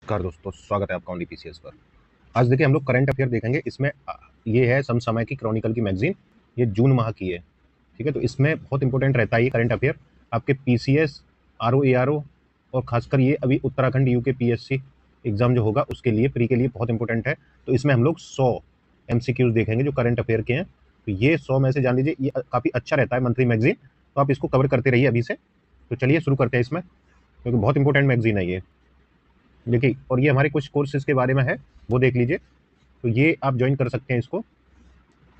नमस्कार दोस्तों, स्वागत है आपका ऑन पीसीएस पर। आज देखिए हम लोग करंट अफेयर देखेंगे। इसमें ये है समसामय की क्रॉनिकल की मैगजीन, ये जून माह की है। ठीक है, तो इसमें बहुत इंपॉर्टेंट रहता है ये करंट अफेयर आपके पीसीएस, आरओ एआरओ और खासकर ये अभी उत्तराखंड यूके पीएससी एग्जाम जो होगा उसके लिए, प्री के लिए बहुत इंपॉर्टेंट है। तो इसमें हम लोग 100 एमसीक्यूज देखेंगे जो करंट अफेयर के हैं। तो ये 100 में से जान लीजिए ये काफ़ी अच्छा रहता है मंथली मैगजीन, तो आप इसको कवर करते रहिए अभी से। तो चलिए शुरू करते हैं इसमें, क्योंकि बहुत इंपॉर्टेंट मैगजीन है ये। देखिए, और ये हमारे कुछ कोर्सेज के बारे में है, वो देख लीजिए। तो ये आप ज्वाइन कर सकते हैं इसको,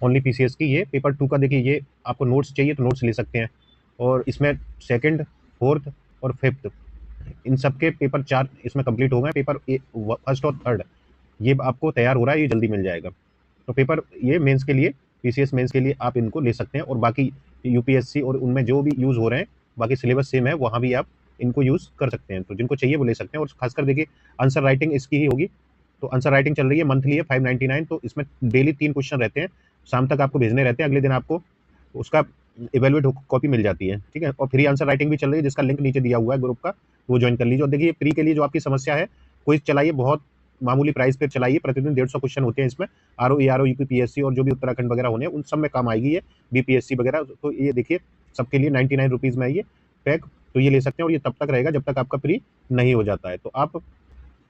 ओनली पीसीएस की। ये पेपर 2 का देखिए, ये आपको नोट्स चाहिए तो नोट्स ले सकते हैं। और इसमें सेकंड, फोर्थ और फिफ्थ इन सब के पेपर 4 इसमें कंप्लीट हो गए। पेपर फर्स्ट और थर्ड ये आपको तैयार हो रहा है, ये जल्दी मिल जाएगा। तो पेपर ये मेंस के लिए, पीसीएस मेंस के लिए आप इनको ले सकते हैं। और बाकी यूपीएससी और उनमें जो भी यूज़ हो रहे हैं, बाकी सिलेबस सेम है, वहाँ भी आप इनको यूज़ कर सकते हैं। तो जिनको चाहिए वो ले सकते हैं। और खासकर देखिए आंसर राइटिंग इसकी ही होगी। तो आंसर राइटिंग चल रही है, मंथली है 599। तो इसमें डेली 3 क्वेश्चन रहते हैं, शाम तक आपको भेजने रहते हैं। अगले दिन आपको उसका इवेलुएट कॉपी मिल जाती है। ठीक है, और फ्री आंसर राइटिंग भी चल रही है, जिसका लिंक नीचे दिया हुआ है ग्रुप का, वो ज्वाइन कर लीजिए। और देखिए फ्री के लिए जो आपकी समस्या है, क्विज चलाइए, बहुत मामूली प्राइस पे चलाइए। प्रतिदिन 150 क्वेश्चन होते हैं इसमें, आरओ एआरओ यूपीपीएससी और जो भी उत्तराखंड वगैरह होने हैं उन सब में काम आएगी ये, बीपीएससी वगैरह। तो ये देखिए सबके लिए 99 रुपीज़ में है ये पैक। तो ये ले सकते हैं और ये तब तक रहेगा जब तक आपका फ्री नहीं हो जाता है। तो आप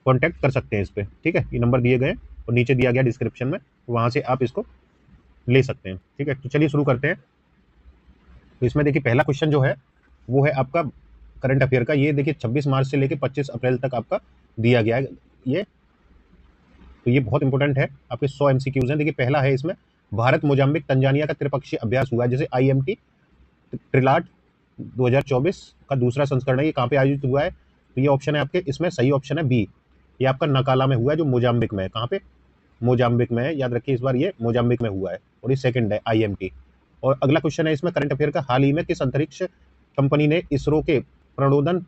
कॉन्टैक्ट कर सकते हैं इस पर। ठीक है, ये नंबर दिए गए और नीचे दिया गया डिस्क्रिप्शन में, वहाँ से आप इसको ले सकते हैं। ठीक है, तो चलिए शुरू करते हैं। तो इसमें देखिए पहला क्वेश्चन जो है वो है आपका करंट अफेयर का। ये देखिए 26 मार्च से लेकर 25 अप्रैल तक आपका दिया गया है ये। तो ये बहुत इंपॉर्टेंट है, आपके 100 एमसीक्यूज हैं। देखिए पहला है इसमें, भारत मोजाम्बिक तंजानिया का त्रिपक्षीय अभ्यास हुआ है, जैसे आईएमटी ट्रिलाट 2024 का दूसरा संस्करण है। ये कहाँ पे आयोजित हुआ है? तो ये ऑप्शन है आपके, इसमें सही ऑप्शन है बी, ये आपका नकाला में हुआ है, जो मोजाम्बिक में है। कहाँ पे? मोजाम्बिक में है, याद रखिए इस बार ये मोजाम्बिक में हुआ है। और ये सेकंड है आईएमटी। और अगला क्वेश्चन है इसमें करंट अफेयर का, हाल ही में किस अंतरिक्ष कंपनी ने इसरो के प्रणोदन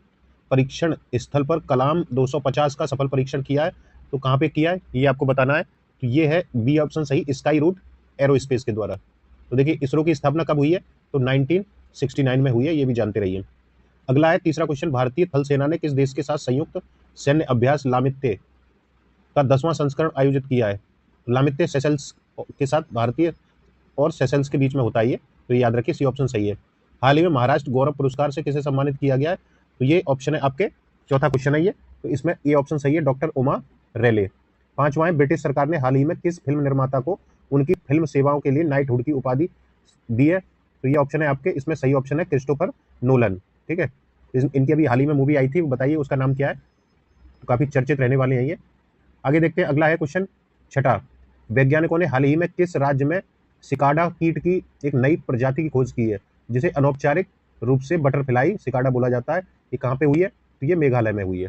परीक्षण स्थल पर कलाम 250 का सफल परीक्षण किया है? तो कहाँ पे किया है ये आपको बताना है। तो ये है बी ऑप्शन सही, स्काई रूट एरोस्पेस के द्वारा। तो देखिए इसरो की स्थापना कब हुई है? तो 1969 में हुई है, ये भी जानते रहिए। अगला है तीसरा क्वेश्चन, भारतीय थल सेना ने किस देश के साथ संयुक्त सैन्य अभ्यास लामित्ते का 10वां संस्करण आयोजित किया है? लामित्ते सेशल्स के साथ, भारतीय और सेशल्स के बीच में होता है ये। तो ये याद रखिए, सी ऑप्शन सही है। हाल ही में महाराष्ट्र गौरव पुरस्कार से किसे सम्मानित किया गया है? तो ये ऑप्शन है आपके, चौथा क्वेश्चन है ये। तो इसमें ये ऑप्शन सही है, डॉक्टर उमा रेले। पांचवा है, ब्रिटिश सरकार ने हाल ही में किस फिल्म निर्माता को उनकी फिल्म सेवाओं के लिए नाइटहुड की उपाधि दी है? तो ये ऑप्शन है आपके, इसमें सही ऑप्शन है क्रिस्टोफर नोलन। ठीक है, इनकी अभी हाल ही में मूवी आई थी, बताइए उसका नाम क्या है। तो काफी चर्चित रहने वाले हैं ये। आगे देखते हैं, अगला है क्वेश्चन छठा, वैज्ञानिकों ने हाल ही में किस राज्य में सिकाडा कीट की एक नई प्रजाति की खोज की है, जिसे अनौपचारिक रूप से बटरफ्लाई सिकाडा बोला जाता है? ये कहाँ पे हुई है? तो ये मेघालय में हुई है।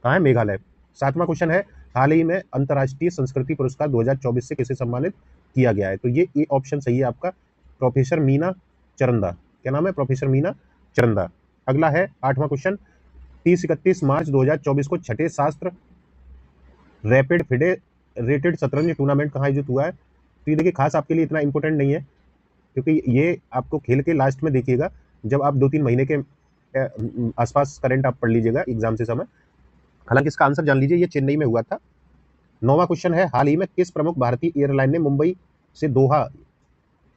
कहाँ है? मेघालय। सातवां क्वेश्चन है, हाल ही में अंतर्राष्ट्रीय संस्कृति पुरस्कार 2024 से किसे सम्मानित किया गया है? तो ये ऑप्शन सही है आपका, प्रोफेसर मीना चरंदा। क्या नाम है? प्रोफेसर मीना चरंदा। अगला है आठवां क्वेश्चन, 30-31 मार्च 2024 को छठे शास्त्र रैपिड फेडरेटेड शतरंज टूर्नामेंट कहाँ आयोजित हुआ है? तो ये देखिए खास आपके लिए इतना इंपॉर्टेंट नहीं है, क्योंकि ये आपको खेल के लास्ट में देखिएगा, जब आप 2-3 महीने के आसपास करंट आप पढ़ लीजिएगा एग्जाम से समय। हालांकि इसका आंसर जान लीजिए, ये चेन्नई में हुआ था। नौवां क्वेश्चन है, हाल ही में किस प्रमुख भारतीय एयरलाइन ने मुंबई से दोहा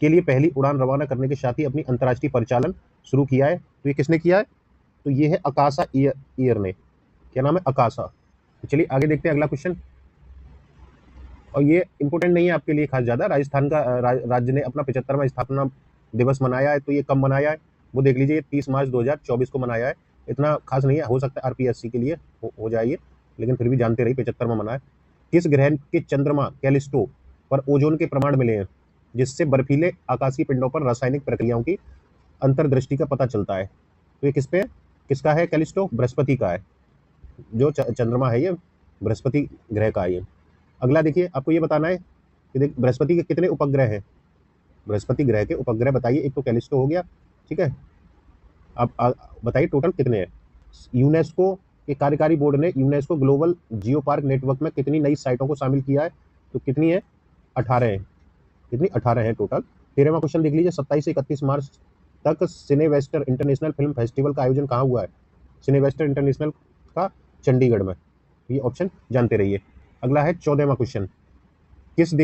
के लिए पहली उड़ान रवाना करने के साथ ही अपनी अंतर्राष्ट्रीय परिचालन शुरू किया है? तो ये किसने किया है? तो ये है अकाशा एयर ने। क्या नाम है? अकाशा। तो चलिए आगे देखते हैं अगला क्वेश्चन, और ये इंपॉर्टेंट नहीं है आपके लिए खास ज्यादा। राजस्थान का राज्य ने अपना 75वां स्थापना दिवस मनाया है। तो ये कब मनाया है वो देख लीजिए, 30 मार्च 2024 को मनाया है। इतना खास नहीं है, हो सकता है आरपीएससी के लिए हो जाए ये, लेकिन फिर भी जानते रहिए 75वां मना है। किस ग्रह के चंद्रमा कैलिस्टो पर ओजोन के प्रमाण मिले हैं, जिससे बर्फीले आकाशीय पिंडों पर रासायनिक प्रक्रियाओं की अंतर्दृष्टि का पता चलता है? तो ये किस पे है? किसका है कैलिस्टो? बृहस्पति का है। जो चंद्रमा है ये बृहस्पति ग्रह का है ये। अगला देखिए, आपको ये बताना है कि देख बृहस्पति के कितने उपग्रह हैं। बृहस्पति ग्रह के उपग्रह बताइए, एक तो कैलिस्टो हो गया, ठीक है। आप बताइए टोटल कितने हैं। यूनेस्को के कार्यकारी बोर्ड ने UNESCO global geo park network में कितनी नई साइटों को शामिल किया है? तो कितनी है? 18 है। कितनी? 18 है टोटल। 13वां क्वेश्चन देख लीजिए, 27 से 31 मार्च तक सिनेवेस्टर इंटरनेशनल फिल्म फेस्टिवल का आयोजन कहाँ हुआ है? सिनेवेस्टर इंटरनेशनल का चंडीगढ़ में। ये ऑप्शन जानते रहिए। अगला है 14वां क्वेश्चन, किस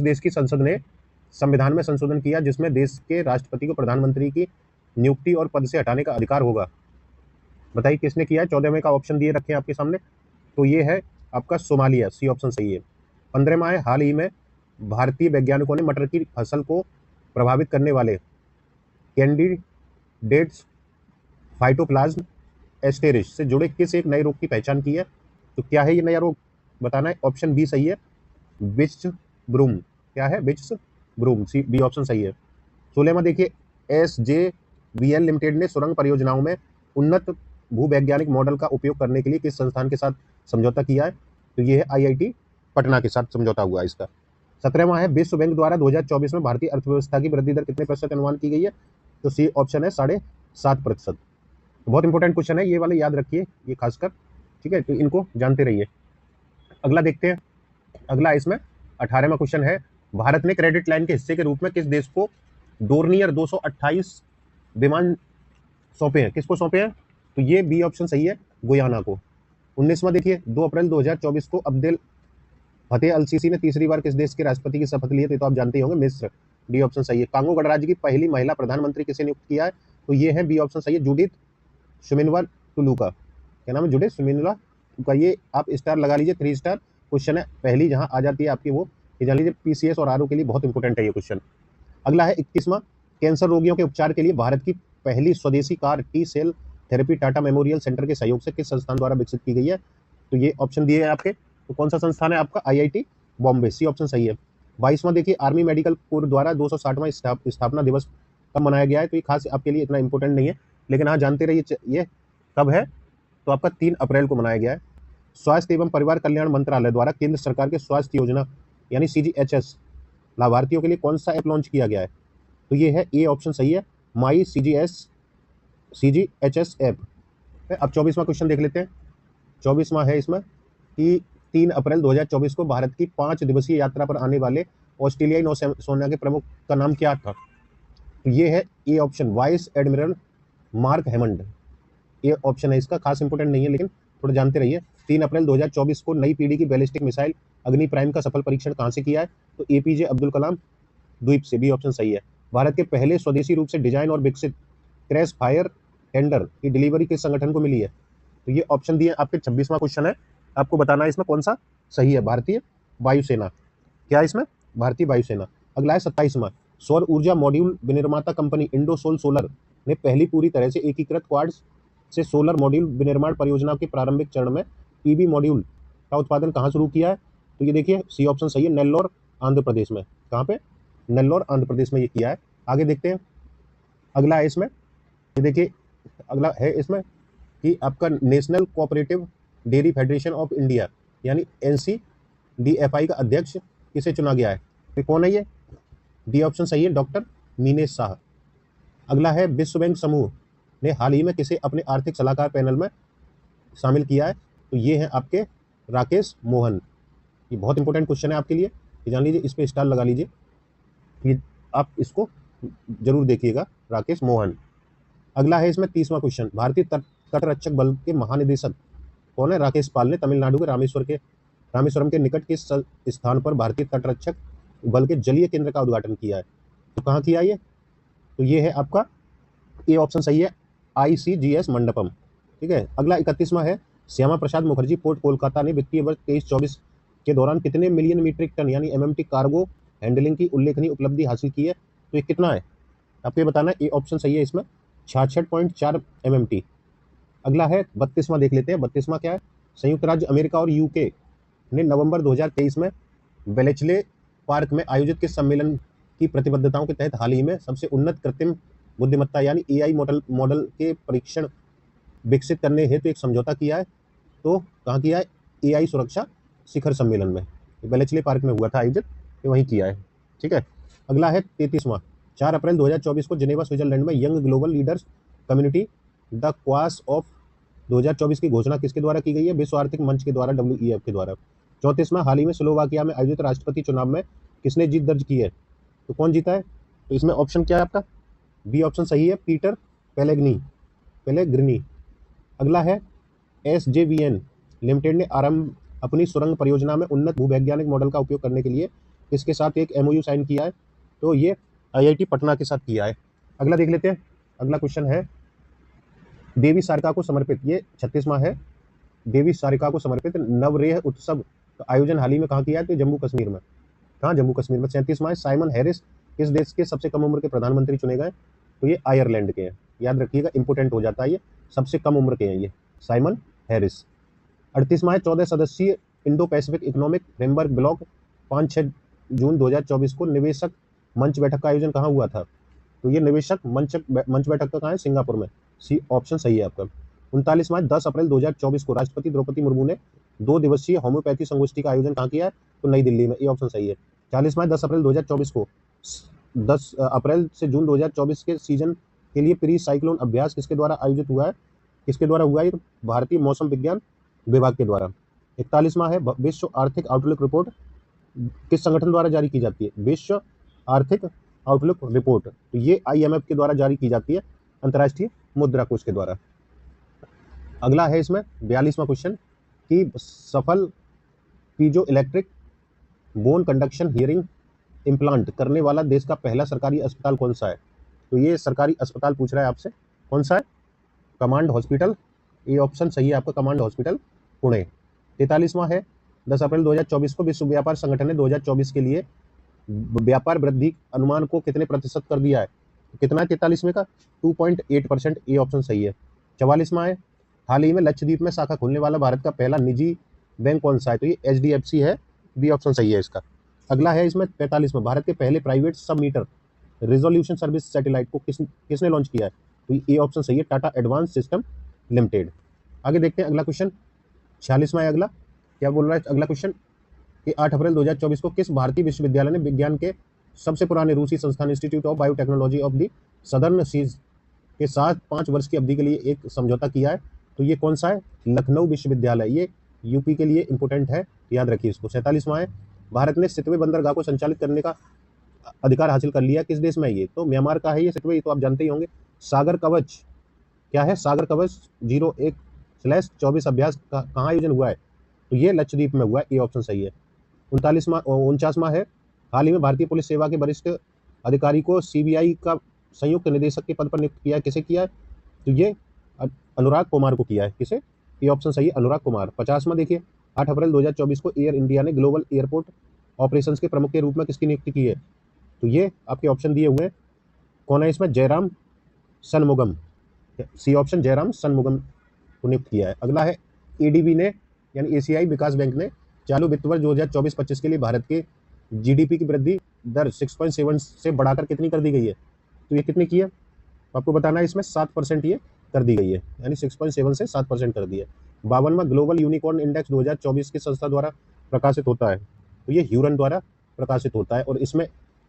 देश की संसद ने संविधान में संशोधन किया जिसमें देश के राष्ट्रपति को प्रधानमंत्री की नियुक्ति और पद से हटाने का अधिकार होगा? बताइए किसने किया है। 14वें का ऑप्शन दिए रखे हैं आपके सामने, तो ये है आपका सोमालिया, सी ऑप्शन सही है। 15वां है, हाल ही में भारतीय वैज्ञानिकों ने मटर की फसल को प्रभावित करने वाले कैंडिडेट्स फाइटोप्लाज्म एस्टेरिस से जुड़े किस एक नए रोग की पहचान की है? तो क्या है ये नया रोग, बताना है। ऑप्शन बी सही है, विच ब्रूम। क्या है? विच ब्रूम, सी बी ऑप्शन सही है। 16वां देखिए, SJVN लिमिटेड ने सुरंग परियोजनाओं में उन्नत भूवैज्ञानिक मॉडल का उपयोग करने के लिए किस संस्थान के साथ समझौता किया है? तो ये है IIT पटना के साथ समझौता हुआ है इसका। 17वां है, विश्व बैंक द्वारा 2024 में भारतीय अर्थव्यवस्था की वृद्धि दर कितने प्रतिशत अनुमान की गई है? तो सी ऑप्शन है 7.5%। बहुत इंपॉर्टेंट क्वेश्चन है ये वाले, याद रखिए ये खासकर, ठीक है, तो इनको जानते रहिए। अगला देखते हैं। अगला इसमें 18वां क्वेश्चन है, भारत ने क्रेडिट लाइन के हिस्से के रूप में किस देश को डोर्नियर 228 विमान सौंपे हैं? किसको सौंपे हैं? तो ये बी ऑप्शन सही है, गुयाना को। 19वां देखिए, 2 अप्रैल 2024 को अब्देल फतेह अल सीसी ने तीसरी बार किस देश के राष्ट्रपति की शपथ ली है? तो आप जानते ही होंगे, मिस्र, डी ऑप्शन सही है। कांगो गणराज्य की पहली महिला प्रधानमंत्री किसे नियुक्त किया है? तो ये है बी ऑप्शन सही है, जूडिथ सुमिनवा टुलूका। क्या नाम है? जूडिथ सुमिनवा टुलूका। ये आप स्टार लगा लीजिए, 3 स्टार क्वेश्चन है, पहली जहां आ जाती है आपकी वो, ये जान लीजिए PCS और RO के लिए बहुत इंपॉर्टेंट है ये क्वेश्चन। अगला है 21वां, कैंसर रोगियों के उपचार के लिए भारत की पहली स्वदेशी CAR T cell therapy Tata memorial centre के सहयोग से किस संस्थान द्वारा विकसित की गई है? तो ये ऑप्शन दिए हैं आपके, तो कौन सा संस्थान है आपका? IIT बॉम्बे, सी ऑप्शन सही है। 22वां देखिए, आर्मी मेडिकल कोर द्वारा 260वां स्थापना दिवस कब मनाया गया है? तो ये खास आपके लिए इतना इंपॉर्टेंट नहीं है, लेकिन हाँ जानते रहिए ये कब है, तो आपका 3 अप्रैल को मनाया गया है। स्वास्थ्य एवं परिवार कल्याण मंत्रालय द्वारा केंद्र सरकार के स्वास्थ्य योजना यानी CGHS लाभार्थियों के लिए कौन सा ऐप लॉन्च किया गया है? तो ये है ए ऑप्शन सही है, माई CGHS ऐप। अब 24वां क्वेश्चन देख लेते हैं। 24वां है इसमें कि 3 अप्रैल 2024 को भारत की 5 दिवसीय यात्रा पर आने वाले ऑस्ट्रेलियाई नौसेना के प्रमुख का नाम क्या था? तो ये है A option, vice admiral mark Hammond. ये ऑप्शन है इसका, खास इंपोर्टेंट नहीं है लेकिन थोड़ा जानते रहिए। 3 अप्रैल 2024 को नई पीढ़ी की बैलिस्टिक मिसाइल अग्नि प्राइम का सफल परीक्षण कहां से किया है? तो APJ अब्दुल कलाम द्वीप से, बी ऑप्शन सही है। भारत के पहले स्वदेशी रूप से डिजाइन और विकसित क्रैश फायर टेंडर की डिलीवरी किस संगठन को मिली है? तो ये ऑप्शन दिए आपके। 26वां क्वेश्चन है, आपको बताना है इसमें कौन सा सही है। भारतीय वायुसेना। क्या है इसमें? भारतीय वायुसेना। अगला है 27वां, सौर ऊर्जा मॉड्यूल विनिर्माता कंपनी इंडोसोल सोलर ने पहली पूरी तरह से एकीकृत क्वाड्स से सोलर मॉड्यूल विनिर्माण परियोजना के प्रारंभिक चरण में PV मॉड्यूल का उत्पादन कहाँ शुरू किया है? तो ये देखिए सी ऑप्शन सही है, नेल्लोर आंध्र प्रदेश में। कहाँ पे? नेल्लोर आंध्र प्रदेश में ये किया है। आगे देखते हैं। अगला है इसमें, ये देखिए अगला है इसमें कि आपका national cooperative dairy federation of India यानी NCDFI का अध्यक्ष किसे चुना गया है? तो कौन है ये? डी ऑप्शन सही है, डॉक्टर मीनेश शाह। अगला है, विश्व बैंक समूह ने हाल ही में किसे अपने आर्थिक सलाहकार पैनल में शामिल किया है? तो ये है आपके राकेश मोहन। ये बहुत इंपॉर्टेंट क्वेश्चन है आपके लिए, ये जान लीजिए, इस पे स्टार लगा लीजिए, ये आप इसको जरूर देखिएगा, राकेश मोहन। अगला है इसमें 30वां क्वेश्चन, भारतीय तटरक्षक बल के महानिदेशक कौन है? राकेश पाल ने तमिलनाडु के रामेश्वरम के निकट किस स्थान पर भारतीय तटरक्षक बल के जलीय केंद्र का उद्घाटन किया है? तो कहाँ किया ये? तो ये है आपका ए ऑप्शन सही है, ICGS मंडपम। ठीक है। अगला 31वां है, श्यामा प्रसाद मुखर्जी पोर्ट कोलकाता ने वित्तीय वर्ष 23-24 के दौरान कितने मिलियन मीट्रिक टन यानी MMT कार्गो हैंडलिंग की उल्लेखनीय उपलब्धि हासिल की है? तो ये कितना है आपको ये बताना है। ए ऑप्शन सही है इसमें, 66.4 MMT। अगला है 32वां, देख लेते हैं 32वां क्या है। संयुक्त राज्य अमेरिका और UK ने नवंबर 2023 में बेलेचले पार्क में आयोजित किस सम्मेलन की प्रतिबद्धताओं के तहत हाल ही में सबसे उन्नत कृत्रिम बुद्धिमत्ता यानी AI मॉडल के परीक्षण विकसित करने हेतु एक समझौता किया है? तो कहाँ किया है? AI सुरक्षा शिखर सम्मेलन में, बेलेचले पार्क में हुआ था आयोजित, ये वहीं किया है। ठीक है। अगला है 33वां, 4 अप्रैल 2024 को जिनेवा स्विट्जरलैंड में young global leaders community the cos of 2024 की घोषणा किसके द्वारा की गई है? विश्व आर्थिक मंच के द्वारा, WEF के द्वारा। 34वां, हाल ही में स्लोवाकिया में आयोजित राष्ट्रपति चुनाव में किसने जीत दर्ज की है? तो कौन जीता है? तो इसमें ऑप्शन क्या है आपका? बी ऑप्शन सही है, पीटर पेलेग्रिनी। अगला है, SJVN लिमिटेड ने आरंभ अपनी सुरंग परियोजना में उन्नत भूवैज्ञानिक मॉडल का उपयोग करने के लिए इसके साथ एक एमओयू साइन किया है, तो ये आईआईटी पटना के साथ किया है। अगला देख लेते हैं। अगला क्वेश्चन है देवी सारिका को समर्पित, ये 36वां है, देवी सारिका को समर्पित नवरेह उत्सव का आयोजन हाल ही में कहाँ किया है? तो जम्मू कश्मीर में। कहाँ? जम्मू कश्मीर में। 37वां है साइमन हैरिस किस देश के सबसे कम उम्र के प्रधानमंत्री चुने गए? तो ये आयरलैंड के हैं, याद रखिएगा, इंपोर्टेंट हो जाता है, ये सबसे कम उम्र के हैं ये साइमन हैरिस। 38वां है 14 सदस्यीय Indo Pacific economic framework block 5-6 जून 2024 को निवेशक मंच बैठक का आयोजन कहाँ हुआ था? तो ये निवेशक मंच बैठक का कहाँ है? सिंगापुर में। सी ऑप्शन सही है आपका। 39वां है 10 अप्रैल 2024 को राष्ट्रपति द्रौपदी मुर्मू ने 2 दिवसीय होम्योपैथी संगोष्ठी का आयोजन कहाँ किया है? तो नई दिल्ली में। ये ऑप्शन सही है। 40वां है 10 अप्रैल 2024 को 10 अप्रैल से जून 2024 के सीजन के लिए प्री साइक्लोन अभ्यास किसके द्वारा आयोजित हुआ है? किसके द्वारा हुआ है? तो भारतीय मौसम विज्ञान विभाग के द्वारा। 41वां है विश्व आर्थिक आउटलुक रिपोर्ट किस संगठन द्वारा जारी की जाती है? विश्व आर्थिक आउटलुक रिपोर्ट, तो ये आईएमएफ के द्वारा जारी की जाती है, अंतर्राष्ट्रीय मुद्रा कोष के द्वारा। अगला है इसमें 42वां क्वेश्चन कि सफल piezo electric bone conduction hearing implant करने वाला देश का पहला सरकारी अस्पताल कौन सा है? तो ये सरकारी अस्पताल पूछ रहा है आपसे, कौन सा है? Command hospital. ये ऑप्शन सही है आपका, कमांड हॉस्पिटल पुणे। 43वां है 10 अप्रैल 2024 को विश्व व्यापार संगठन ने 2024 के लिए व्यापार वृद्धि अनुमान को कितने प्रतिशत कर दिया है? तो कितना है 43वें का? 2.8%। ये ऑप्शन सही है। 44वां है हाल ही में लक्षद्वीप में शाखा खोलने वाला भारत का पहला निजी बैंक कौन सा है? तो ये HDFC है। बी ऑप्शन सही है इसका। अगला है इसमें 45वां भारत के पहले प्राइवेट सब मीटर रिजोल्यूशन सर्विस सैटेलाइट को किसने लॉन्च किया है? तो ये ऑप्शन सही है, टाटा एडवांस सिस्टम लिमिटेड। आगे देखते हैं अगला क्वेश्चन। 46वां है अगला, क्या बोल रहा है अगला क्वेश्चन कि 8 अप्रैल 2024 को किस भारतीय विश्वविद्यालय ने विज्ञान के सबसे पुराने रूसी संस्थान institute of biotechnology of the southern seas के साथ 5 वर्ष की अवधि के लिए एक समझौता किया है? तो ये कौन सा है? लखनऊ विश्वविद्यालय। ये यूपी के लिए इंपोर्टेंट है, याद रखिए इसको। 47वां है भारत ने सितवे बंदरगाह को संचालित करने का अधिकार हासिल कर लिया, किस देश में है ये? तो म्यांमार का है ये सितवे, ये तो आप जानते ही होंगे। सागर कवच, क्या है? सागर कवच 01/24 अभ्यास का कहाँ आयोजन हुआ है? तो ये लक्षद्वीप में हुआ है। ये ऑप्शन सही है। 49वां है हाल ही में भारतीय पुलिस सेवा के वरिष्ठ अधिकारी को CBI का संयुक्त निदेशक के पद पर नियुक्त किया है, किसे किया है? तो ये अनुराग कुमार को किया है। किसे? ये ऑप्शन सही है, अनुराग कुमार। 50वां देखिए 8 अप्रैल 2024 को एयर इंडिया ने ग्लोबल एयरपोर्ट ऑपरेशंस के प्रमुख के रूप में किसकी नियुक्ति की है? तो ये आपके ऑप्शन दिए हुए हैं, कौन है इसमें? जयराम सनमुगम। सी ऑप्शन जयराम सनमुगम को नियुक्त किया है। अगला है ADB ने यानी एशियाई विकास बैंक ने चालू वित्त वर्ष 2024-25 के लिए भारत के GDP की वृद्धि दर 6.7 से बढ़ाकर कितनी कर दी गई है? तो ये कितनी की है आपको बताना है इसमें? 7% ये कर दी गई है, यानी 6.7 से 7% कर दी है। 52वां ग्लोबल यूनिकॉर्न इंडेक्स 2024 की संस्था द्वारा प्रकाशित होता है, तो ये ह्यूरन द्वारा प्रकाशित होता है, और इसमें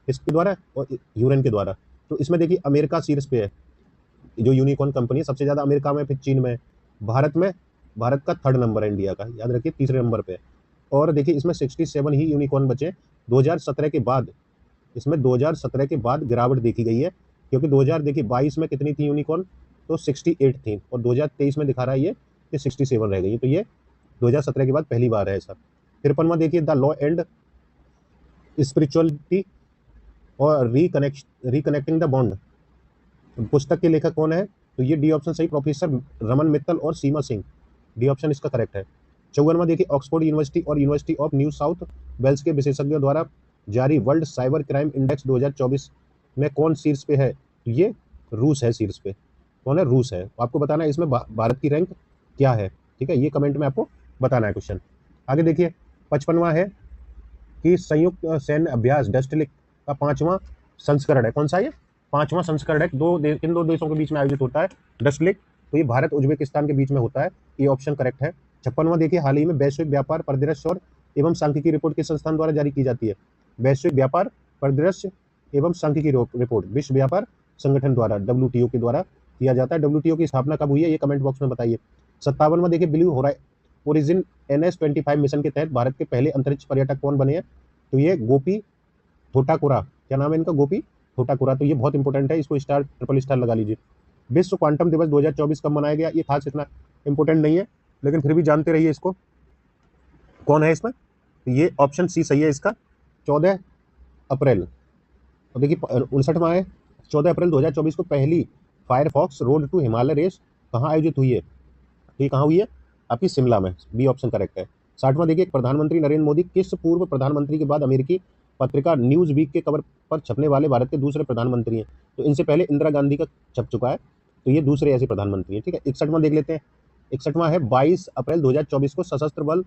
इसके द्वारा और ह्यूरन के द्वारा। तो इसमें देखिए अमेरिका शीर्ष पे है, जो यूनिकॉर्न कंपनी है सबसे ज़्यादा अमेरिका में, फिर चीन में, भारत का 3rd नंबर है, इंडिया का याद रखिए 3रे नंबर पे। और देखिए इसमें 67 ही यूनिकॉर्न बचे 2017 के बाद। इसमें 2017 के बाद गिरावट देखी गई है, क्योंकि 2022 में कितनी थी यूनिकॉर्न? तो 68 थी, और 2023 में दिखा रहा है ये कि 67 रह गई। तो ये 2017 के बाद पहली बार है ऐसा। 53वां देखिए द लॉ एंड स्पिरिचुअलिटी और रिकनेक्टिंग द बॉन्ड पुस्तक के लेखक कौन है? तो ये डी ऑप्शन सही, प्रोफेसर रमन मित्तल और सीमा सिंह। डी ऑप्शन इसका करेक्ट है। 54वां देखिए ऑक्सफोर्ड यूनिवर्सिटी और university of New South Wales के विशेषज्ञों द्वारा जारी वर्ल्ड साइबर क्राइम इंडेक्स 2024 में कौन शीर्ष पे है? तो ये रूस है शीर्ष पे। कौन है? रूस है। आपको बताना है इसमें भारत की रैंक क्या है, ठीक है, ये कमेंट में आपको बताना है क्वेश्चन। आगे देखिए 55वां है कि संयुक्त सैन्य अभ्यास डस्टलिक का 5वां संस्करण है, कौन सा? ये 5वां संस्करण है, किन दो देशों के बीच में आयोजित होता है? डस्टलिक, तो ये भारत उज्बेकिस्तान के बीच में होता है। ये ऑप्शन करेक्ट है। 56वां देखिए हाल ही में वैश्विक व्यापार परिदृश्य और एवं सांख्यिकी रिपोर्ट किस संस्थान द्वारा जारी की जाती है? वैश्विक व्यापार परिदृश्य एवं सांख्यिकी रिपोर्ट विश्व व्यापार संगठन द्वारा, WTO के द्वारा किया जाता है। WTO की स्थापना कब हुई है? ये कमेंट बॉक्स में बताइए। 57वां देखिए ब्लू ओरिजिन NS-25 मिशन के तहत भारत के पहले अंतरिक्ष पर्यटक कौन बने हैं? तो ये गोपी थोटाकुरा, क्या नाम है इनका? गोपी थोटाकुरा। तो ये बहुत इंपॉर्टेंट है, इसको ट्रिपल स्टार लगा लीजिए। विश्व क्वांटम दिवस 2024 कब मनाया गया? ये खास इतना इंपॉर्टेंट नहीं है, लेकिन फिर भी जानते रहिए इसको। कौन है इसमें? तो ये ऑप्शन सी सही है इसका, 14 अप्रैल। और देखिए 59वां है, 14 अप्रैल 2024 को पहली Firefox road to Himalaya race कहाँ आयोजित हुई है? तो ये कहाँ हुई है? आपकी शिमला में, बी ऑप्शन करेक्ट है। 60वां देखिए, प्रधानमंत्री नरेंद्र मोदी किस पूर्व प्रधानमंत्री के बाद अमेरिकी पत्रिका न्यूज वीक के कवर पर छपने वाले भारत के दूसरे प्रधानमंत्री हैं? तो इनसे पहले इंदिरा गांधी का छप चुका है, तो ये दूसरे ऐसे प्रधानमंत्री हैं। ठीक है, 61वां देख लेते हैं। 61वां है, 22 अप्रैल 2024 को सशस्त्र बल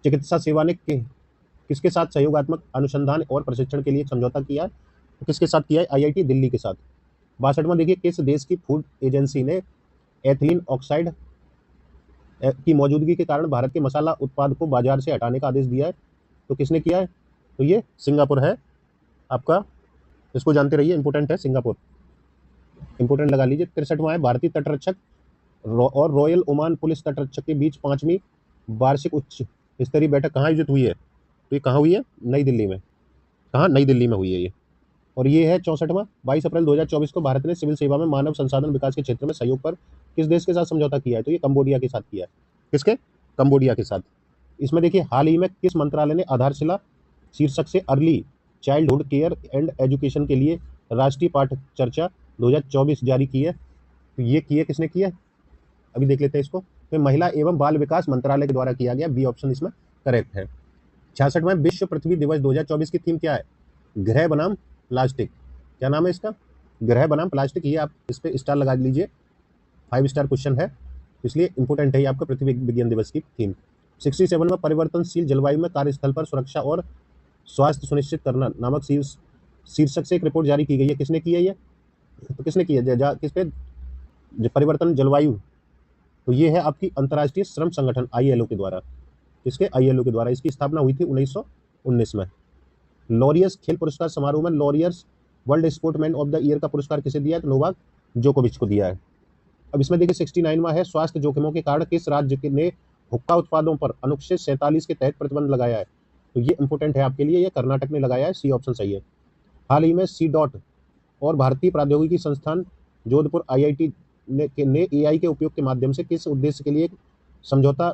चिकित्सा सेवा ने किसके साथ सहयोगात्मक अनुसंधान और प्रशिक्षण के लिए एक समझौता किया है? तो किसके साथ किया है? आईआईटी दिल्ली के साथ। 62वां देखिए, किस देश की फूड एजेंसी ने एथिलीन ऑक्साइड की मौजूदगी के कारण भारत के मसाला उत्पाद को बाजार से हटाने का आदेश दिया है? तो किसने किया है? तो ये सिंगापुर है आपका, इसको जानते रहिए, इंपोर्टेंट है सिंगापुर, इंपोर्टेंट लगा लीजिए। 63वां है, भारतीय तटरक्षक और रॉयल ओमान पुलिस तटरक्षक के बीच 5वीं वार्षिक उच्च स्तरीय बैठक कहाँ आयोजित हुई है? तो ये कहाँ हुई है? नई दिल्ली में। कहाँ? नई दिल्ली में हुई है ये। और ये है 64वां, 22 अप्रैल 2024 को भारत ने सिविल सेवा में मानव संसाधन विकास के क्षेत्र में सहयोग पर किस देश के साथ समझौता किया है? तो ये कंबोडिया के साथ किया है। किसके? कंबोडिया के साथ। इसमें देखिए, हाल ही में किस मंत्रालय ने आधारशिला शीर्षक से early childhood care and education के लिए राष्ट्रीय पाठ चर्चा 2024 जारी की है? तो ये की है, किसने की है? अभी देख लेते हैं इसको। तो महिला एवं बाल विकास मंत्रालय के द्वारा किया गया, बी ऑप्शन इसमें करेक्ट है। 66वां, विश्व पृथ्वी दिवस 2024 की थीम क्या है? ग्रह बनाम प्लास्टिक। क्या नाम है इसका? ग्रह बनाम प्लास्टिक। ये आप इस पे स्टार लगा लीजिए, 5 स्टार क्वेश्चन है, इसलिए इंपोर्टेंट है ये आपका पृथ्वी विज्ञान दिवस की थीम। 67 में, परिवर्तनशील जलवायु में कार्यस्थल पर सुरक्षा और स्वास्थ्य सुनिश्चित करना नामक शीर्षक से एक रिपोर्ट जारी की गई है। किसने की है ये? तो किसने की है? किस पे? परिवर्तन जलवायु। तो ये है आपकी अंतर्राष्ट्रीय श्रम संगठन आईएलओ के द्वारा। किसके? आईएलओ के द्वारा। इसकी स्थापना हुई थी 1919 में। लॉरियस खेल पुरस्कार समारोह में Laureus world sportsman of the year का पुरस्कार किसे दिया है? तो नोवाक जोकोविच को दिया है। अब इसमें देखिए 69वां है, स्वास्थ्य जोखिमों के कारण किस राज्य ने हुक्का उत्पादों पर अनुच्छेद 47 के तहत प्रतिबंध लगाया है? तो ये इंपोर्टेंट है आपके लिए, ये कर्नाटक ने लगाया है, सी ऑप्शन सही है। हाल ही में सी डॉट और भारतीय प्रौद्योगिकी संस्थान जोधपुर आईआईटी ने एआई के उपयोग के माध्यम से किस उद्देश्य के लिए समझौता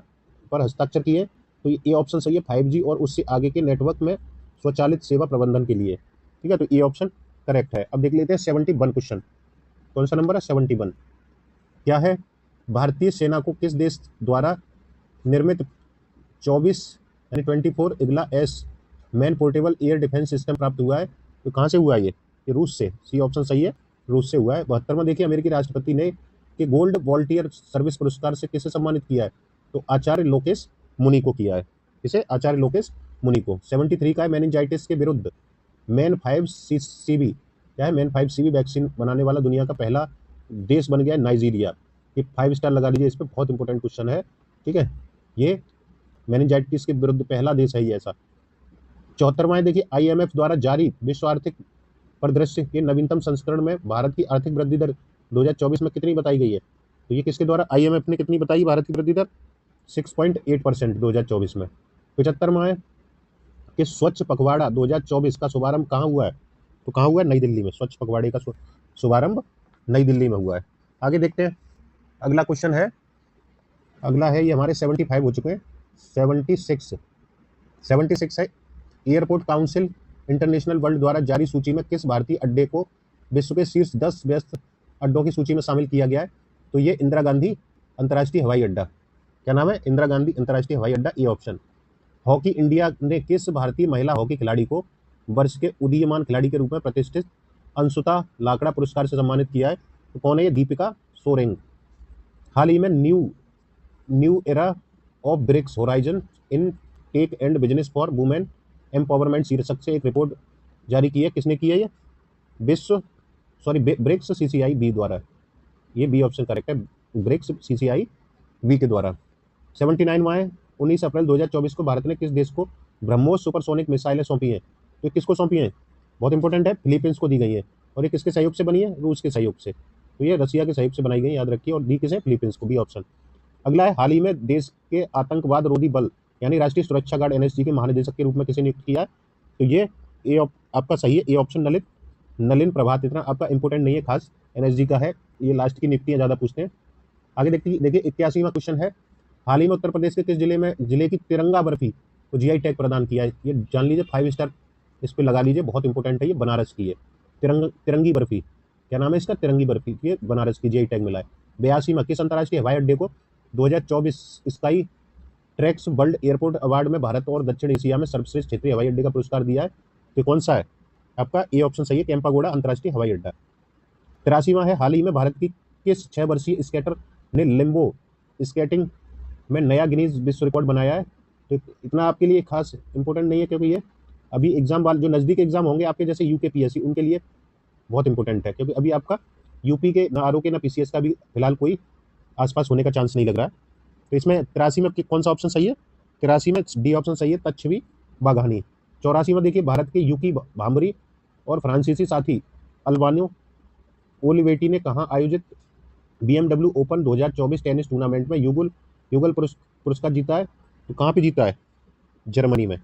पर हस्ताक्षर किए? तो ये ऑप्शन सही है, 5G और उससे आगे के नेटवर्क में स्वचालित सेवा प्रबंधन के लिए। ठीक है, तो ये ऑप्शन करेक्ट है। अब देख लेते हैं 71 क्वेश्चन। कौन सा नंबर है? 71। क्या है? भारतीय सेना को किस देश द्वारा निर्मित 24 यानी 24 Igla S man portable air defence system प्राप्त हुआ है? तो कहाँ से हुआ है ये? रूस से, सी ऑप्शन सही है, रूस से हुआ है। 72वां देखिए, अमेरिकी राष्ट्रपति ने कि गोल्ड वॉल्टियर सर्विस पुरस्कार से किसे सम्मानित किया है? तो आचार्य लोकेश मुनि को किया है। किसे? आचार्य लोकेश मुनि को। 73 का है, मेनिंजाइटिस के विरुद्ध मैन 5CB। क्या है? मैन 5CB वैक्सीन बनाने वाला दुनिया का पहला देश बन गया है नाइजीरिया। ये 5 स्टार लगा दीजिए, इस पर बहुत इंपॉर्टेंट क्वेश्चन है। ठीक है, ये मेनिंजाइटिस के विरुद्ध पहला देश है ये ऐसा। 74वां है देखिए, IMF द्वारा जारी विश्व आर्थिक परिदृश्य के नवीनतम संस्करण में भारत की आर्थिक वृद्धि दर 2024 में कितनी बताई गई है? तो ये किसके द्वारा? IMF ने कितनी बताई भारत की वृद्धि दर? 6.8% 2024 में। 75वां है कि स्वच्छ पखवाड़ा 2024 का शुभारंभ कहाँ हुआ है? तो कहाँ हुआ है? नई दिल्ली में। स्वच्छ पखवाड़े का शुभारंभ नई दिल्ली में हुआ है। आगे देखते हैं, अगला क्वेश्चन है, अगला है ये हमारे 75 हो चुके हैं। 76 है, एयरपोर्ट काउंसिल इंटरनेशनल वर्ल्ड द्वारा जारी सूची में किस भारतीय अड्डे को विश्व के शीर्ष 10 व्यस्त अड्डों की सूची में शामिल किया गया है? तो ये इंदिरा गांधी अंतर्राष्ट्रीय हवाई अड्डा। क्या नाम है? इंदिरा गांधी अंतर्राष्ट्रीय हवाई अड्डा, ये ऑप्शन। हॉकी इंडिया ने किस भारतीय महिला हॉकी खिलाड़ी को वर्ष के उदीयमान खिलाड़ी के रूप में प्रतिष्ठित अंशुता लाकड़ा पुरस्कार से सम्मानित किया है? तो कौन है ये? दीपिका सोरेंग। हाल ही में new era of BRICS horizon in tech and business for women empowerment शीर्षक से एक रिपोर्ट जारी की है। किसने की है ये? ब्रिक्स CCI बी द्वारा। ये बी ऑप्शन करेक्ट है, ब्रिक्स CCI बी के द्वारा। 79वां है, 19 अप्रैल 2024 को भारत ने किस देश को ब्रह्मोस सुपरसोनिक मिसाइलें सौंपी हैं? तो किसको सौंपी हैं? बहुत इंपॉर्टेंट है, फिलीपींस को दी गई है। और ये किसके सहयोग से बनी है? रूस के सहयोग से। तो ये रसिया के सहयोग से बनाई गई, याद रखिए, और दी किसे? फिलीपींस को, बी ऑप्शन। अगला है, हाल ही में देश के आतंकवाद रोधी बल यानी राष्ट्रीय सुरक्षा गार्ड NSG के महानिदेशक के रूप में किसे नियुक्त किया है? तो ये आपका सही है, ए ऑप्शन, नलिन प्रभात। इतना आपका इंपॉर्टेंट नहीं है खास, NSG का है, ये लास्ट की नियुक्तियां ज्यादा पूछते हैं। आगे देखिए 81वां क्वेश्चन है, हाल ही में उत्तर प्रदेश के किस जिले की तिरंगा बर्फी को जीआई टैग प्रदान किया है? ये जान लीजिए, 5 स्टार इस पे लगा लीजिए, बहुत इंपॉर्टेंट है ये, बनारस की है। तिरंगी बर्फी, क्या नाम है इसका? तिरंगी बर्फी, ये बनारस की जीआई टैग मिला है। 82 में किस अंतर्राष्ट्रीय हवाई अड्डे को 2024 sky tracks world airport award में भारत और दक्षिण एशिया में सर्वश्रेष्ठ क्षेत्रीय हवाई अड्डे का पुरस्कार दिया है? तो कौन सा है आपका? ए ऑप्शन सही है, केम्पागोड़ा अंतर्राष्ट्रीय हवाई अड्डा। 83वां है, हाल ही में भारत की किस 6 वर्षीय स्केटर ने लिम्बो स्केटिंग में नया गिनीज विश्व रिकॉर्ड बनाया है? तो इतना आपके लिए खास इंपॉर्टेंट नहीं है, क्योंकि ये अभी एग्जाम वाले जो नज़दीक एग्जाम होंगे आपके, जैसे यूके पीएससी, उनके लिए बहुत इंपॉर्टेंट है, क्योंकि अभी आपका यूपी के ना आरओ के ना पीसीएस का भी फिलहाल कोई आसपास होने का चांस नहीं लग रहा है। तो इसमें 83 में कौन सा ऑप्शन सही है? 83 में डी ऑप्शन सही है, तक्षवी बाघानी। 84 में देखिए, भारत के यूकी भांबरी और फ्रांसीसी साथी अल्बानो ओलिवेटी ने कहाँ आयोजित BMW ओपन 2024 टेनिस टूर्नामेंट में युगल युगल पुरस्कार जीता है? तो कहाँ पे जीता है? जर्मनी में।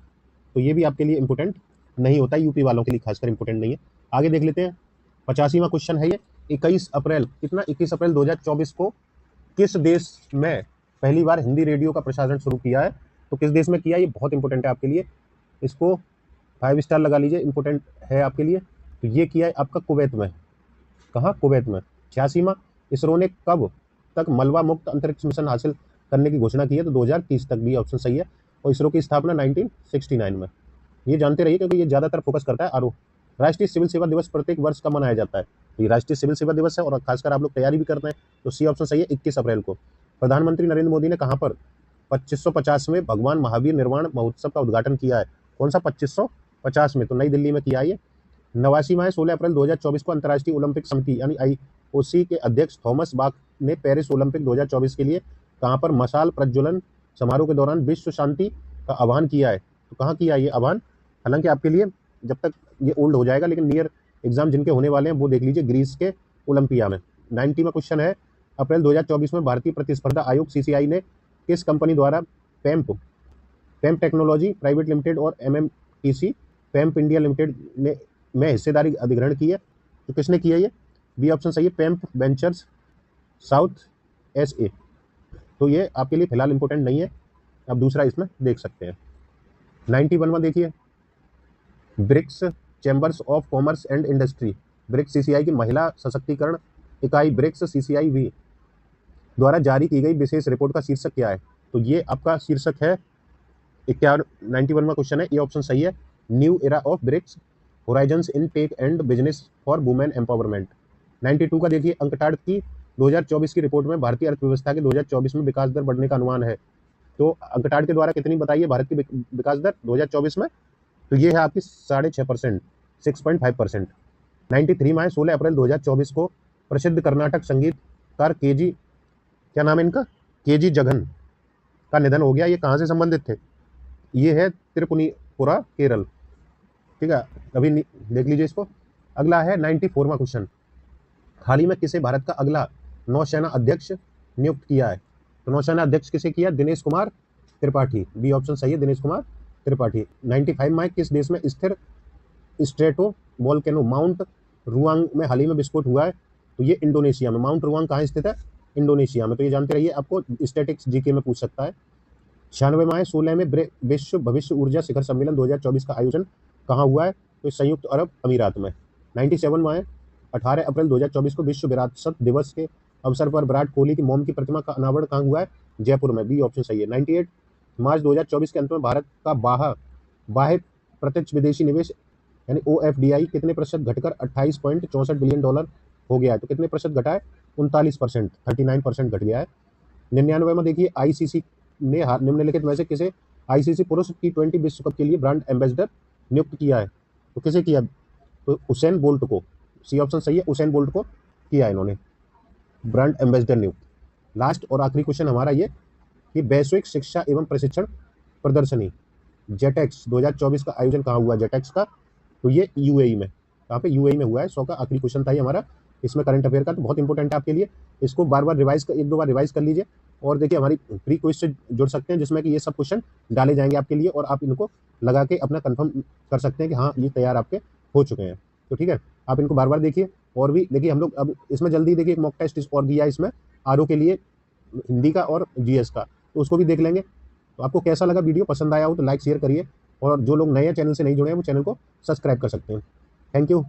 तो ये भी आपके लिए इंपॉर्टेंट नहीं होता है, यूपी वालों के लिए खासकर इंपॉर्टेंट नहीं है। आगे देख लेते हैं, 85वां क्वेश्चन है ये, 21 अप्रैल 2024 को किस देश में पहली बार हिंदी रेडियो का प्रसारण शुरू किया है? तो किस देश में किया? ये बहुत इंपॉर्टेंट है आपके लिए, इसको 5 स्टार लगा लीजिए, इंपॉर्टेंट है आपके लिए। तो ये किया है आपका कुवैत में। कहाँ? कुवैत में। 86वां, इसरो ने कब तक मलबा मुक्त अंतरिक्ष मिशन हासिल करने की घोषणा की है? तो 2030 तक, भी ऑप्शन सही है। और इसरो की स्थापना 1969 में। ये जानते रहिए, क्योंकि ये ज़्यादातर फोकस करता है आरओ। राष्ट्रीय सिविल सेवा दिवस प्रत्येक वर्ष कब मनाया जाता है? ये राष्ट्रीय सिविल सेवा दिवस है, और खासकर आप लोग तैयारी भी करते हैं, तो सी ऑप्शन सही है, 21 अप्रैल को। प्रधानमंत्री नरेंद्र मोदी ने कहाँ पर 2550वें भगवान महावीर निर्वाण महोत्सव का उद्घाटन किया है? कौन सा 2550 में? तो नई दिल्ली में किया है ये। 89वां, 16 अप्रैल 2024 को अंतर्राष्ट्रीय ओलंपिक समिति यानी आईओसी के अध्यक्ष थॉमस बाक ने पेरिस ओलंपिक 2024 के लिए कहाँ पर मशाल प्रज्वलन समारोह के दौरान विश्व शांति का आह्वान किया है? तो कहाँ किया ये आह्वान? हालांकि आपके लिए जब तक ये ओल्ड हो जाएगा, लेकिन नियर एग्जाम जिनके होने वाले हैं वो देख लीजिए, ग्रीस के ओलंपिया में। 90वां क्वेश्चन है, अप्रैल 2024 में भारतीय प्रतिस्पर्धा आयोग सीसीआई ने किस कंपनी द्वारा पैम्प टेक्नोलॉजी प्राइवेट लिमिटेड और एमएमटीसी पैम्प इंडिया लिमिटेड ने में हिस्सेदारी अधिग्रहण की है? तो किसने किया ये? बी ऑप्शन सही है, पैम्प वेंचर्स साउथ एसए। तो ये आपके लिए फिलहाल इंपॉर्टेंट नहीं है, आप दूसरा इसमें देख सकते हैं। 91वां देखिए, BRICS chambers of commerce and industry, BRICS CCI की महिला सशक्तिकरण इकाई ब्रिक्स सीसीआई वी द्वारा जारी की गई विशेष रिपोर्ट का शीर्षक क्या है? तो ये आपका शीर्षक है 91वां क्वेश्चन है, ये ऑप्शन सही है, new era of BRICS horizons in tech and business for women empowerment. 92 का देखिए, अंकटाड की 2024 की रिपोर्ट में भारतीय अर्थव्यवस्था के 2024 में विकास दर बढ़ने का अनुमान है। तो अंकटाड के द्वारा कितनी बताइए भारत की विकास दर 2024 में? तो ये है आपकी 6.5%, 6.5%। 93 में 16 अप्रैल 2024 को प्रसिद्ध कर्नाटक संगीतकार केजी, क्या नाम है इनका? केजी जगन का निधन हो गया। ये कहाँ से संबंधित थे? ये है त्रिपुनिपुरा, केरल। ठीक है, अभी देख लीजिए इसको। अगला है 94वां क्वेश्चन, हाल ही में किसे भारत का अगला नौसेना अध्यक्ष नियुक्त किया है? तो नौसेना अध्यक्ष किसे किया? दिनेश कुमार त्रिपाठी, बी ऑप्शन सही है, दिनेश कुमार त्रिपाठी। 95 में किस देश में स्थिर स्ट्रेटो वोल्केनो माउंट रुआंग में हाल ही में विस्फोट हुआ है? तो ये इंडोनेशिया में। माउंट रुआंग कहाँ स्थित है? इंडोनेशिया में। तो ये जानते रहिए, आपको स्टैटिक्स जीके में पूछ सकता है। 96 में 16 में विश्व भविष्य ऊर्जा शिखर सम्मेलन 2024 का आयोजन कहाँ हुआ है? तो संयुक्त अरब अमीरात में। 97 में 18 अप्रैल 2024 को विश्व विरासत दिवस के अवसर पर विराट कोहली की मोम की प्रतिमा का अनावरण कहाँ हुआ है? जयपुर में, बी ऑप्शन सही है। 98 मार्च 2024 के अंत में भारत का बाह्य प्रत्यक्ष विदेशी निवेश यानी OFDI कितने प्रतिशत घटकर 28.64 बिलियन डॉलर हो गया है? तो कितने प्रतिशत घटा है? 39%, 39% घट गया है। 99 में देखिए, आईसीसी ने निम्नलिखित में से किसे आईसीसी पुरुष T20 विश्व कप के लिए ब्रांड एम्बेसडर नियुक्त किया है? तो किसे किया? तो उसेन बोल्ट को, सी ऑप्शन सही है, उसेन बोल्ट को किया इन्होंने ब्रांड एम्बेसडर नियुक्त। लास्ट और आखिरी क्वेश्चन हमारा ये कि वैश्विक शिक्षा एवं प्रशिक्षण प्रदर्शनी जेटेक्स 2024 का आयोजन कहाँ हुआ? जेटेक्स का, तो ये यूएई में। कहाँ पे? यूएई में हुआ है। 100 का आखिरी क्वेश्चन था ये हमारा इसमें करंट अफेयर का, तो बहुत इंपॉर्टेंट है आपके लिए। इसको बार बार रिवाइज कर, 1-2 बार रिवाइज कर लीजिए। और देखिए, हमारी प्री क्विज से जुड़ सकते हैं, जिसमें कि ये सब क्वेश्चन डाले जाएंगे आपके लिए, और आप इनको लगा के अपना कंफर्म कर सकते हैं कि हाँ, ये तैयार आपके हो चुके हैं। तो ठीक है, आप इनको बार बार देखिए। और भी देखिए, हम लोग अब इसमें जल्दी देखिए एक मॉक टेस्ट और दिया है इसमें आरओ के लिए, हिंदी का और जीएस का। तो उसको भी देख लेंगे। तो आपको कैसा लगा वीडियो, पसंद आया हो तो लाइक शेयर करिए, और जो लोग नए चैनल से नहीं जुड़े हैं वो चैनल को सब्सक्राइब कर सकते हैं। Thank you.